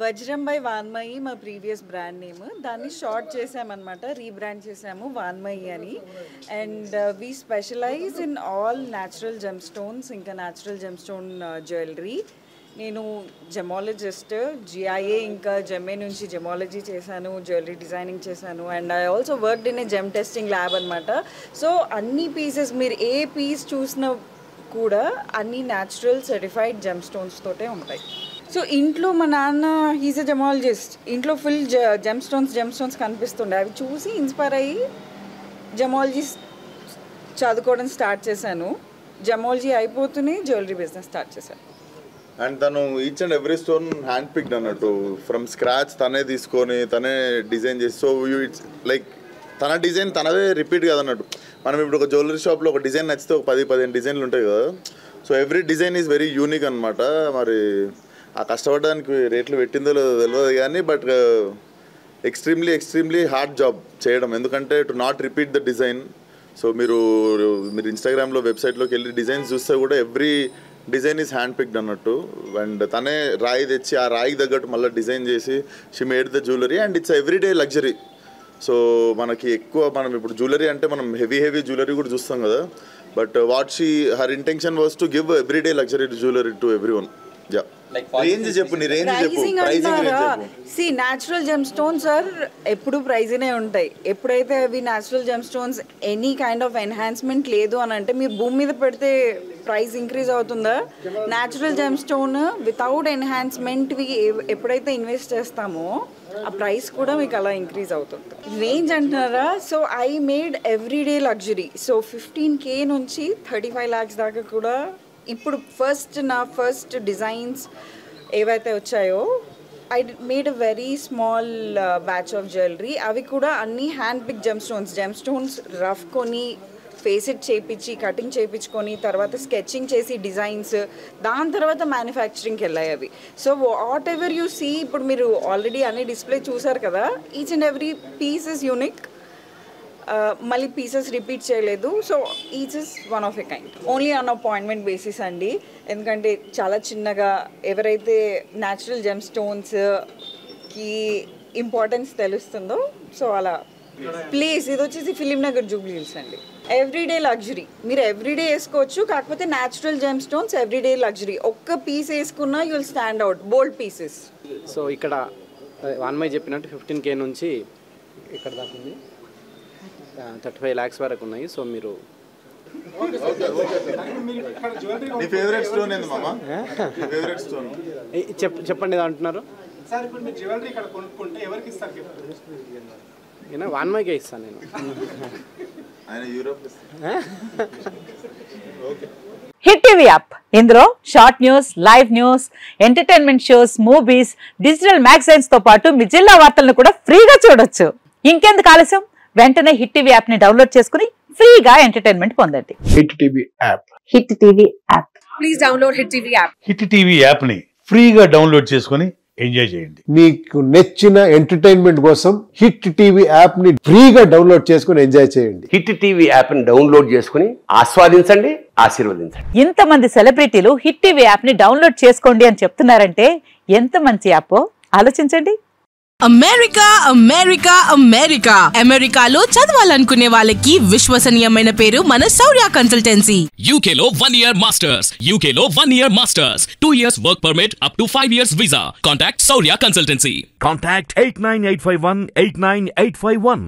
వజ్రం బై వాన్మయి మా previous brand name. దాన్ని షార్ట్ చేసామన్నమాట, రీబ్రాండ్ చేసాము వాన్మయి అని. And we specialize in all natural gem stones, ఇంకా న్యాచురల్ జెమ్ స్టోన్ జ్యువెలరీ. నేను జెమాలజిస్ట్, జిఐఏ ఇంకా జెమ్ఏ నుంచి జెమాలజీ చేశాను, జ్యువెలరీ డిజైనింగ్ చేశాను. And I also worked in a gem testing lab అనమాట. సో అన్ని పీసెస్ మీరు ఏ పీస్ చూసినా కూడా అన్ని న్యాచురల్ సర్టిఫైడ్ జెమ్ స్టోన్స్ తోటే ఉంటాయి. సో ఇంట్లో మా నాన్న హీజ్ ఎ జెమాలజిస్ట్, ఇంట్లో ఫుల్ జెమ్ స్టోన్స్ కనిపిస్తుండే. అవి చూసి ఇన్స్పైర్ అయ్యి జెమాలజీ చదువుకోవడం స్టార్ట్ చేశాను. జెమాలజీ అయిపోతూనే జ్యువెలరీ బిజినెస్ స్టార్ట్ చేశాను. అండ్ తను each and every stone hand picked అన్నట్టు, ఫ్రమ్ స్క్రాచ్ తనే తీసుకొని తనే డిజైన్ చేసి. సో ఇట్స్ లైక్ తన డిజైన్ తనదే రిపీట్ కదన్నట్టు. మనం ఇప్పుడు ఒక జ్యువెలరీ షాప్లో ఒక డిజైన్ నచ్చితే ఒక 10-15 డిజైన్లు ఉంటాయి కదా. So every design is very unique అనమాట. మరి ఆ కష్టపడడానికి రేట్లు పెట్టిందో లేదో తెలియదు కానీ, బట్ ఎక్స్ట్రీమ్లీ హార్డ్ జాబ్ చేయడం. ఎందుకంటే to not repeat the design. So మీరు ఇన్స్టాగ్రామ్లో వెబ్సైట్లోకి వెళ్ళి డిజైన్స్ చూస్తే కూడా every design is hand picked అన్నట్టు. అండ్ తనే రాయి తెచ్చి ఆ రాయికి తగ్గట్టు మళ్ళీ డిజైన్ చేసి she made the jewellery. And it's everyday luxury. So మనకి ఎక్కువ మనం ఇప్పుడు జ్యువెలరీ అంటే మనం హెవీ జ్యువెలరీ కూడా చూస్తాం కదా. But what her intention was to give everyday luxury jewellery to everyone. Yeah, range చెప్పు, నీ రేంజ్ చెప్పు, ప్రైసింగ్ రేంజ్ చెప్పు. See natural gem stones sir ఎప్పుడు ప్రైజ్నే ఉంటాయి. ఎప్పుడైతే అవి natural gem stones any kind of enhancement లేదు అని అంటే మీరు భూమి మీద పెడితే ప్రైస్ ఇంక్రీజ్ అవుతుందా? న్యాచురల్ జెమ్ స్టోన్ వితౌట్ ఎన్హాన్స్మెంట్వి ఎప్పుడైతే ఇన్వెస్ట్ చేస్తామో ఆ ప్రైస్ కూడా మీకు అలా ఇంక్రీజ్ అవుతుంది. రేంజ్ అంటున్నారా? So I made everyday luxury. So 15K నుంచి 35 lakhs దాకా కూడా. ఇప్పుడు నా ఫస్ట్ డిజైన్స్ ఏవైతే వచ్చాయో I made a very small batch of jewellery. అవి కూడా అన్నీ hand pick gem stones rough కొని ఫేసెట్ చేయించి కటింగ్ చేయించుకొని తర్వాత స్కెచింగ్ చేసి డిజైన్స్, దాని తర్వాత మ్యానుఫ్యాక్చరింగ్కి వెళ్ళాయి అవి. So whatever you see, ఇప్పుడు మీరు ఆల్రెడీ అన్ని డిస్ప్లే చూసారు కదా, each and every piece is unique. మళ్ళీ పీసెస్ రిపీట్ చేయలేదు. So each is one of a kind, only on appointment basis అండి. ఎందుకంటే చాలా చిన్నగా ఎవరైతే న్యాచురల్ జెమ్ స్టోన్స్కి ఇంపార్టెన్స్ తెలుస్తుందో, సో అలా ప్లేస్ ఇది వచ్చేసి ఫిలిం నగర్ జూబ్లీ హిల్స్ అండి. ఎవ్రీడే లగ్జరీ మీరు ఎవ్రీడే వేసుకోవచ్చు, కాకపోతే natural gem stones everyday luxury. ఒక్క పీస్ వేసుకున్నా you will stand out, bold pieces. So ఇక్కడ వాన్మయి చెప్పినట్టు 15K నుంచి ఇక్కడ దాకా ఉంది, 35 lakhs వరకు ఉన్నాయి. సో మీరు చెప్పండి ఏదో అంటున్నారు. వాన్మయికే ఇస్తాను నేను. హిట్ టీవీ యాప్, ఇందులో short news, live news, entertainment shows, movies, digital magazines తో పాటు మీ జిల్లా వార్తలను కూడా ఫ్రీగా చూడొచ్చు. ఇంకెందుకు ఆలస్యం, వెంటనే హిట్ టీవీ యాప్ ని డౌన్లోడ్ చేసుకుని ఫ్రీగా ఎంటర్టైన్మెంట్ పొందండి. Hit TV app, hit TV app, please download hit TV app. Hit TV app ని ఫ్రీగా డౌన్లోడ్ చేసుకుని ఎంజాయ్ చేయండి. మీకు నచ్చిన ఎంటర్టైన్మెంట్ కోసం హిట్ టీవీ యాప్ ని ఫ్రీగా డౌన్లోడ్ చేసుకుని ఎంజాయ్ చేయండి. హిట్ టీవీ యాప్ ని డౌన్లోడ్ చేసుకుని ఆస్వాదించండి, ఆశీర్వదించండి. ఇంతమంది సెలబ్రిటీలు హిట్ టీవీ యాప్ ని డౌన్లోడ్ చేసుకోండి అని చెప్తున్నారంటే ఎంత మంచి యాప్ ఆలోచించండి. అమెరికా అమెరికాలో చదవాలనుకునే వాళ్ళకి విశ్వసనీయమైన పేరు మన శౌర్య కన్సల్టెన్సీ. UK లో 1 year masters, UK లో 1 year masters, 2 years work permit up to 5 years visa. Contact Saurya Consultancy. Contact 89851 89851.